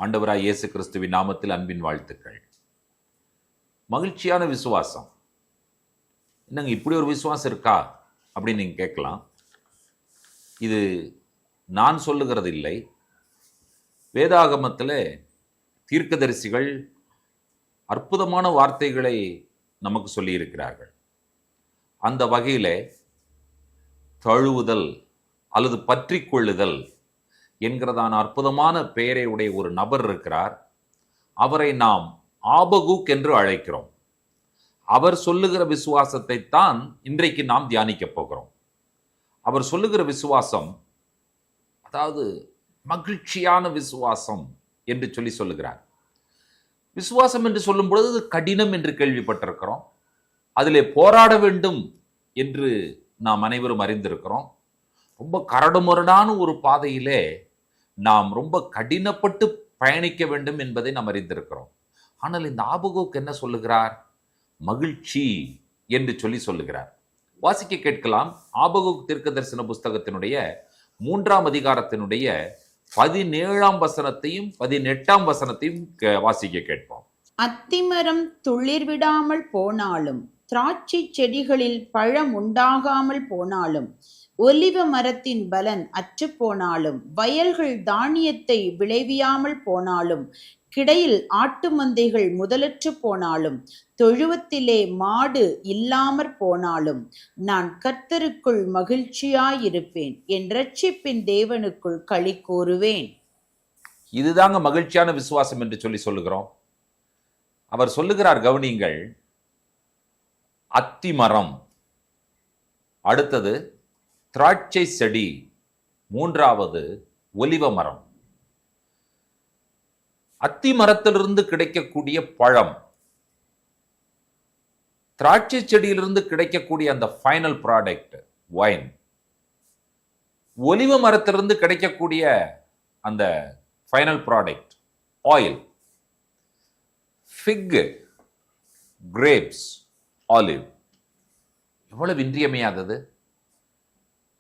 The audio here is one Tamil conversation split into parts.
ஆண்டவராய் இயேசு கிறிஸ்துவின் நாமத்தில் அன்பின் வாழ்த்துக்கள். மகிழ்ச்சியான விசுவாசம். என்னங்க இப்படி ஒரு விசுவாசம் இருக்கா அப்படின்னு நீங்கள் கேட்கலாம். இது நான் சொல்லுகிறது இல்லை. வேதாகமத்தில் தீர்க்கதரிசிகள் அற்புதமான வார்த்தைகளை நமக்கு சொல்லியிருக்கிறார்கள். அந்த வகையில் தழுவுதல் அல்லது பற்றி கொள்ளுதல் என்கிறதான அற்புதமான பெயரை உடைய ஒரு நபர் இருக்கிறார். அவரை நாம் ஆபகுக் என்று அழைக்கிறோம். அவர் சொல்லுகிற விசுவாசத்தை தான் இன்றைக்கு நாம் தியானிக்க போகிறோம். அவர் சொல்லுகிற விசுவாசம், அதாவது மகிழ்ச்சியான விசுவாசம் என்று சொல்லுகிறார். விசுவாசம் என்று சொல்லும் பொழுது கடினம் என்று கேள்விப்பட்டிருக்கிறோம். அதிலே போராட வேண்டும் என்று நாம் அனைவரும் அறிந்திருக்கிறோம். ரொம்ப கரடுமுரடான ஒரு பாதையிலே நாம் ரொம்ப கடினப்பட்டு பயணிக்க வேண்டும் என்பதை நாம் அறிந்திருக்கிறோம். ஆனால் இந்த ஆபகுக் என்ன சொல்லுகிறார்? மகிழ்ச்சி என்று சொல்லுகிறார். வாசிக்க கேட்கலாம். ஆபகுக் தீர்க்க தரிசன புஸ்தகத்தினுடைய 3ஆம் அதிகாரத்தினுடைய 17ஆம் வசனத்தையும் 18ஆம் வசனத்தையும் வாசிக்க கேட்போம். அத்திமரம் துளிர் விடாமல் போனாலும், திராட்சை செடிகளில் பழம் உண்டாகாமல் போனாலும், ஒலிவ மரத்தின் பலன் அற்று போனாலும், வயல்கள் தானியத்தை விளைவியாமல் போனாலும், கிடையில் ஆட்டு மந்தைகள் முதலற்று போனாலும், தொழுவத்திலே மாடு இல்லாமற் போனாலும், நான் கர்த்தருக்குள் மகிழ்ச்சியாயிருப்பேன், என் இரட்சிப்பின் தேவனுக்குள் களி கூறுவேன். இதுதாங்க மகிழ்ச்சியான விசுவாசம் என்று சொல்லுகிறோம். அவர் சொல்லுகிறார், கவனிங்கள். அத்திமரம், அடுத்தது திராட்சை செடி, 3வது ஒலிவ மரம். அத்தி மரத்திலிருந்து கிடைக்கக்கூடிய பழம், திராட்சை செடியிலிருந்து கிடைக்கக்கூடிய அந்த ஃபைனல் ப்ராடக்ட் வைன், ஒலிவ மரத்திலிருந்து கிடைக்கக்கூடிய அந்த final product oil, fig, grapes, olive. எவ்வளவு இன்றியமையாதது.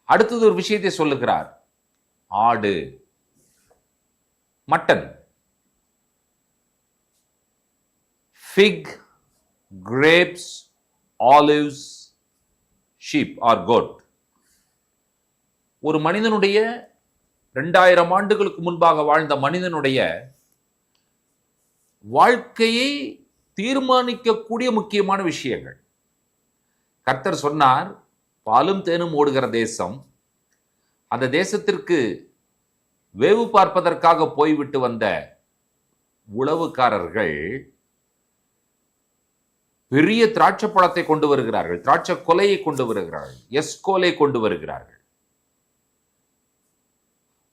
அடுத்தது ஒரு விஷயத்தை சொல்லுகிறார். ஆடு, mutton, fig, grapes, olives, sheep or goat. ஒரு மனிதனுடைய 2000 ஆண்டுகளுக்கு முன்பாக வாழ்ந்த மனிதனுடைய வாழ்க்கையை தீர்மானிக்கக்கூடிய முக்கியமான விஷயங்கள். கர்த்தர் சொன்னார், பாலும் தேனும் ஓடுகிற தேசம். அந்த தேசத்திற்கு வேவு பார்ப்பதற்காக போய்விட்டு வந்த உளவுக்காரர்கள் பெரிய திராட்சை பழத்தை கொண்டு வருகிறார்கள், திராட்சை கொலையை கொண்டு வருகிறார்கள், எஸ்கோலை கொண்டு வருகிறார்கள்.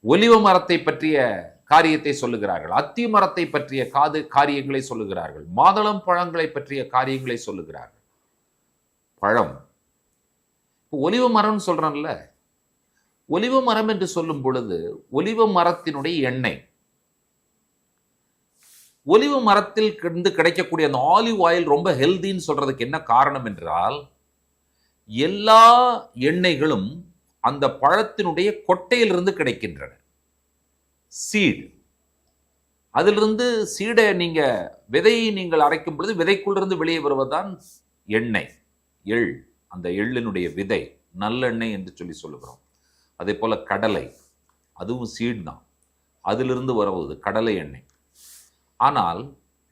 ஒலிவ மரத்தை பற்றிய காரியத்தை சொல்லுகிறார்கள், அத்தி மரத்தை பற்றிய காரியங்களை சொல்லுகிறார்கள், மாதுளம் பழங்களை பற்றிய காரியங்களை சொல்லுகிறார்கள். பழம், ஒலிவ மரம் சொல்றேன்ல, ஒலிவ மரம் என்று சொல்லும் பொழுது ஒலிவ மரத்தினுடைய எண்ணெய், ஒலிவ மரத்தில் இருந்து கிடைக்கக்கூடிய அந்த ஆலிவ் ஆயில் ரொம்ப ஹெல்தின்னு சொல்றதுக்கு என்ன காரணம் என்றால், எல்லா எண்ணெய்களும் அந்த பழத்தினுடைய கொட்டையிலிருந்து கிடைக்கின்றன. சீட், அதிலிருந்து சீடை நீங்க விதையை நீங்கள் அரைக்கும் பொழுது விதைக்குள்ளிருந்து வெளியே வருவதுதான் எண்ணெய், எள். அந்த எள்ளினுடைய விதை நல்லெண்ணெய் என்று சொல்லுகிறோம். அதே போல கடலை, அதுவும் சீட் தான், அதிலிருந்து வருவது கடலை எண்ணெய். ஆனால்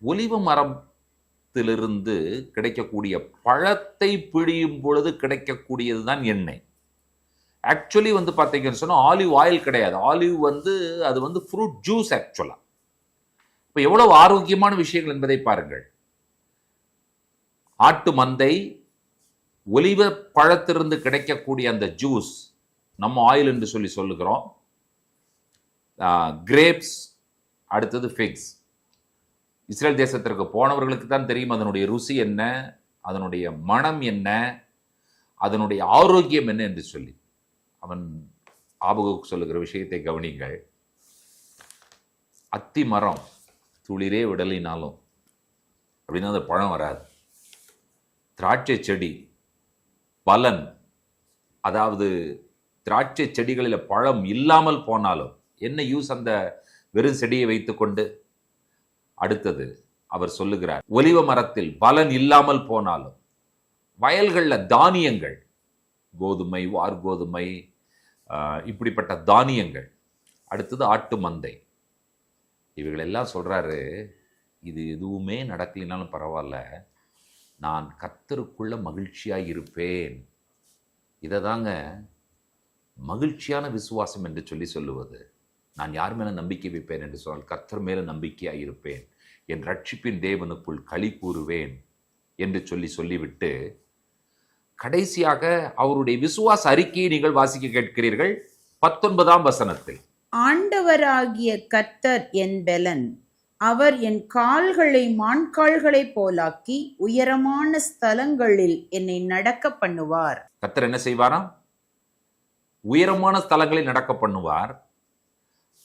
ஒலிவ மரத்திலிருந்து கிடைக்கக்கூடிய பழத்தை பிழியும் பொழுது கிடைக்கக்கூடியது தான் எண்ணெய். ஆக்சுவலி பார்த்தீங்கன்னு சொன்னா ஆலிவ் ஆயில் கிடையாது. ஆலிவ் அது ஃப்ரூட் ஜூஸ் ஆக்சுவலா. இப்போ எவ்வளவு ஆரோக்கியமான விஷயங்கள் என்பதை பாருங்கள். ஆட்டு மந்தை, ஒலிவ பழத்திலிருந்து கிடைக்கக்கூடிய அந்த ஜூஸ் நம்ம ஆயில் என்று சொல்லுகிறோம். கிரேப்ஸ், அடுத்தது ஃபிக்ஸ். இஸ்ரேல் தேசத்திற்கு போனவர்களுக்கு தான் தெரியும் அதனுடைய ருசி என்ன, அதனுடைய மனம் என்ன, அதனுடைய ஆரோக்கியம் என்ன என்று சொல்லி. அவன் ஆபகுக் சொல்லுகிற விஷயத்தை கவனிங்கள். அத்தி மரம் துளிரே விடலினாலும் அப்படின்னா அந்த பழம் வராது. திராட்சை செடி பலன், அதாவது திராட்சை செடிகளில் பழம் இல்லாமல் போனாலும் என்ன யூஸ் அந்த வெறும் செடியை வைத்துக்கொண்டு? அடுத்தது அவர் சொல்லுகிறார், ஒலிவ மரத்தில் பலன் இல்லாமல் போனாலும் வயல்கள்ல தானியங்கள், கோதுமை, வார்கோதுமை, இப்படிப்பட்ட தானியங்கள், அடுத்தது ஆட்டு மந்தை, இவைகள் எல்லாம் சொல்றாரு, இது எதுவுமே நடக்கலினாலும் பரவாயில்ல, நான் கர்த்தருக்குள்ள மகிழ்ச்சியாய் இருப்பேன். இதை தாங்க மகிழ்ச்சியான விசுவாசம் என்று சொல்லுவது. நான் யார் மேல நம்பிக்கை வைப்பேன் என்று சொன்னால் கர்த்தர் மேல நம்பிக்கையாய் இருப்பேன், என் ரட்சிப்பின் தேவனுக்குள் களி கூறுவேன் என்று சொல்லிவிட்டு கடைசியாக அவருடைய விசுவாச அறிக்கையை நீங்கள் வாசிக்க கேட்கிறீர்கள் 19ஆம் வசனத்தில். ஆண்டவராகிய கர்த்தர் என் பெலன், அவர் என் கால்களை மான்கால்களைப் போலாக்கி உயரமான ஸ்தலங்களில் என்னை நடக்க பண்ணுவார். கர்த்தர் என்ன செய்வாராம்? உயரமான ஸ்தலங்களில் நடக்க பண்ணுவார்.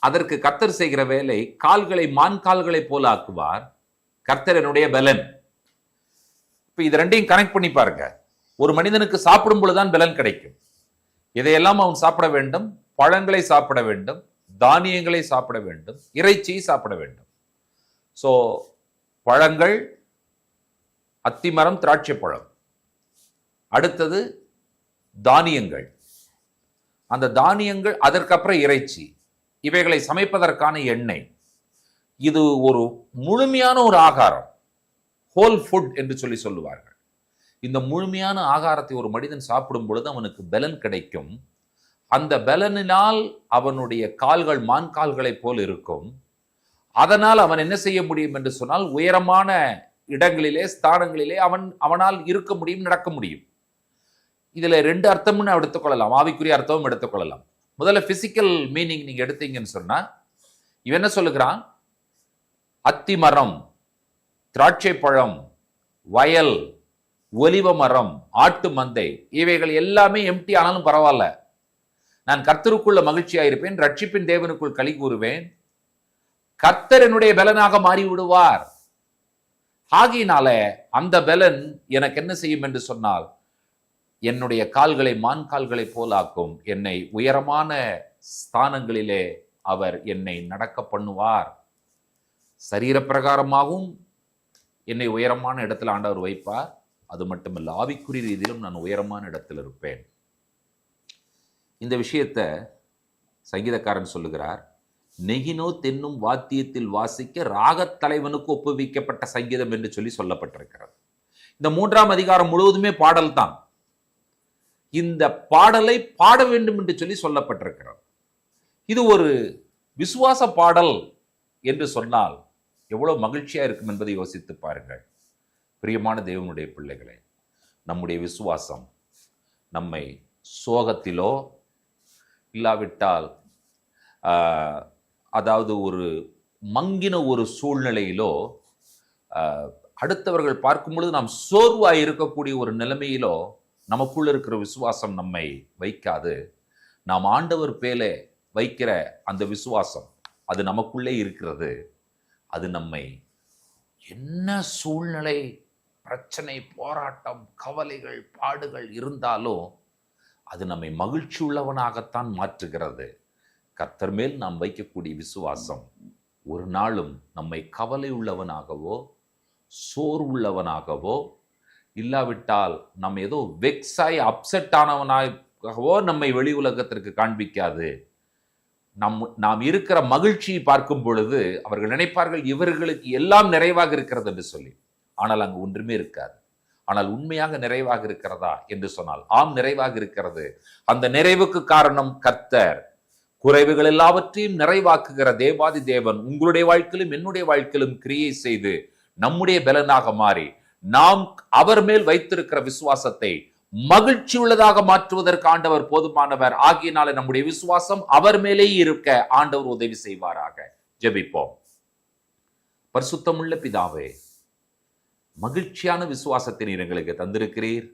அதற்கு கர்த்தர் செய்கிற வேலை, கால்களை மான்கால்களை போல ஆக்குவார். கர்த்தர் என்னுடைய பலன். இப்ப இது ரெண்டையும் கனெக்ட் பண்ணி பாருங்க. ஒரு மனிதனுக்கு சாப்பிடும் பொழுதுதான் பலன் கிடைக்கும். இதையெல்லாம் அவன் சாப்பிட வேண்டும், பழங்களை சாப்பிட வேண்டும், தானியங்களை சாப்பிட வேண்டும், இறைச்சியை சாப்பிட வேண்டும். சோ பழங்கள், அத்திமரம், திராட்சை பழம், அடுத்தது தானியங்கள், அந்த தானியங்கள், அதற்கப்புறம் இறைச்சி, இவைகளை சமைப்பதற்கான எண்ணெய். இது ஒரு முழுமையான ஒரு ஆகாரம், ஹோல் ஃபுட் என்று சொல்லுவார்கள். இந்த முழுமையான ஆகாரத்தை ஒரு மனிதன் சாப்பிடும் பொழுது அவனுக்கு பலன் கிடைக்கும். அந்த பலனினால் அவனுடைய கால்கள் மான்கால்களைப் போல் இருக்கும். அதனால் அவன் என்ன செய்ய முடியும் என்று சொன்னால், உயரமான இடங்களிலே, ஸ்தானங்களிலே அவனால் இருக்க முடியும், நடக்க முடியும். இதுல ரெண்டு அர்த்தம்னு எடுத்துக்கொள்ளலாம், ஆவிக்குரிய அர்த்தமும் எடுத்துக்கொள்ளலாம். முதல்ல பிசிக்கல் மீனிங் நீங்க எடுத்தீங்கன்னு சொன்னா, இவன் என்ன சொல்லுகிறான்? அத்திமரம், திராட்சை பழம், வயல், ஒலிவ மரம், ஆட்டு மந்தை, இவைகள் எல்லாமே எம்டி ஆனாலும் பரவாயில்ல, நான் கர்த்தருக்குள்ள மகிழ்ச்சியாயிருப்பேன், ரட்சிப்பின் தேவனுக்குள் களி கூறுவேன், கர்த்தர் என்னுடைய பலனாக மாறி விடுவார். ஆகையினால அந்த பலன் எனக்கு என்ன செய்யும் என்று சொன்னால், என்னுடைய கால்களை மான்கால்களை போலாக்கும், என்னை உயரமான ஸ்தானங்களிலே அவர் என்னை நடக்க பண்ணுவார். சரீர பிரகாரமாகவும் என்னை உயரமான இடத்துல ஆண்டவர் வைப்பார். அது மட்டுமல்ல, ஆவிக்குரிய ரீதியிலும் நான் உயரமான இடத்தில் இருப்பேன். இந்த விஷயத்தை சங்கீதக்காரன் சொல்லுகிறார், நெகினோ தென்னும் வாத்தியத்தில் வாசிக்க ராகத் தலைவனுக்கு ஒப்புவிக்கப்பட்ட சங்கீதம் என்று சொல்லப்பட்டிருக்கிறது. இந்த 3ஆம் அதிகாரம் முழுவதுமே பாடல் தான். இந்த பாடலை பாட வேண்டும் என்று சொல்லப்பட்டிருக்கிறது. இது ஒரு விசுவாச பாடல் என்று சொன்னால் எவ்வளவு மகிழ்ச்சியா இருக்கும் என்பதை யோசித்து பாருங்கள். பிரியமான தேவனுடைய பிள்ளைகளே, நம்முடைய விசுவாசம் நம்மை சோகத்திலோ இல்லாவிட்டால் அதாவது ஒரு மங்கின ஒரு சூழ்நிலையிலோ, அடுத்தவர்கள் பார்க்கும் பொழுது நாம் சோர்வாய் இருக்கக்கூடிய ஒரு நிலைமையிலோ நமக்குள்ள இருக்கிற விசுவாசம் நம்மை வைக்காது. நாம் ஆண்டவர் பேலே வைக்கிற அந்த விசுவாசம் அது நமக்குள்ளே இருக்கிறது. அது நம்மை என்ன சூழ்நிலை, பிரச்சனை, போராட்டம், கவலைகள், பாடுகள் இருந்தாலும் அது நம்மை மகிழ்ச்சி உள்ளவனாகத்தான் மாற்றுகிறது. கர்த்தர் மேல் நாம் வைக்கக்கூடிய விசுவாசம் ஒரு நாளும் நம்மை கவலை உள்ளவனாகவோ சோர்வுள்ளவனாகவோ இல்லாவிட்டால் நம்ம ஏதோ வெக்ஸாய் அப்செட் ஆனவனாகவோ நம்மை வெளி உலகத்திற்கு காண்பிக்காது. நாம் இருக்கிற மகிழ்ச்சியை பார்க்கும் பொழுது அவர்கள் நினைப்பார்கள் இவர்களுக்கு எல்லாம் நிறைவாக இருக்கிறது என்று சொல்லி. ஆனால் அங்கு ஒன்றுமே இருக்காது. ஆனால் உண்மையாக நிறைவாக இருக்கிறதா என்று சொன்னால் ஆம், நிறைவாக இருக்கிறது. அந்த நிறைவுக்கு காரணம் கர்த்தர். குறைவுகள் எல்லாவற்றையும் நிறைவாக்குகிற தேவாதி தேவன் உங்களுடைய வாழ்க்கையிலும் என்னுடைய வாழ்க்கையிலும் கிரியை செய்து நம்முடைய பலனாக மாறி நாம் அவர் மேல் வைத்திருக்கிற விசுவாசத்தை மகிழ்ச்சி உள்ளதாக மாற்றுவதற்கு ஆண்டவர் போதுமானவர். ஆகியனால நம்முடைய விசுவாசம் அவர் மேலே இருக்க ஆண்டவர் உதவி செய்வாராக. ஜெபிப்போம். பரிசுத்தமுள்ள பிதாவே, மகிழ்ச்சியான விசுவாசத்தை நீர் எங்களுக்கு தந்திருக்கிறீர்.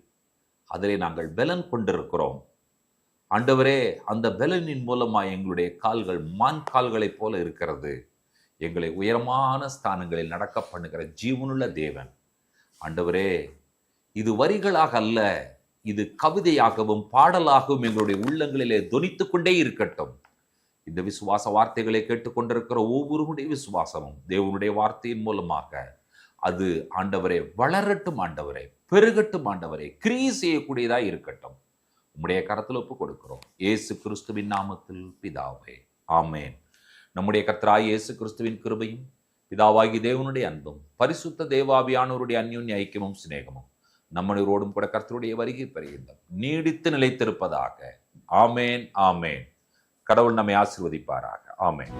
அதிலே நாங்கள் பலன் கொண்டிருக்கிறோம். ஆண்டவரே, அந்த பலனின் மூலமா எங்களுடைய கால்கள் மான் கால்களைப் போல இருக்கிறது. எங்களை உயரமான ஸ்தானங்களில் நடக்க பண்ணுகிற ஜீவனுள்ள தேவன். ஆண்டவரே, இது வரிகளாக அல்ல, இது கவிதையாகவும் பாடலாகவும் எங்களுடைய உள்ளங்களிலே தொனித்துக் கொண்டே இருக்கட்டும். இந்த விசுவாச வார்த்தைகளை கேட்டுக்கொண்டிருக்கிற ஒவ்வொருவருடைய விசுவாசமும் தேவனுடைய வார்த்தையின் மூலமாக அது ஆண்டவரே வளரட்டும், ஆண்டவரே பெருகட்டும், ஆண்டவரே கிரியை செய்யக்கூடியதாக இருக்கட்டும். உம்முடைய கரத்தில் ஒப்பு கொடுக்கிறோம் இயேசு கிறிஸ்துவின் நாமத்தில் பிதாவே, ஆமேன். நம்முடைய கர்த்தராகிய இயேசு கிறிஸ்துவின் கிருபையும் பிதாவாகி தேவனுடைய அன்பும் பரிசுத்த தேவாவியானவருடைய அந்யோன்ய ஐக்கியமும் சிநேகமும் நம்மளோடும் கூட கர்த்தருடைய வருகை பெறுகின்றோம் நீடித்து நிலைத்திருப்பதாக. ஆமேன், ஆமேன். கடவுள் நம்மை ஆசீர்வதிப்பாராக. ஆமேன்.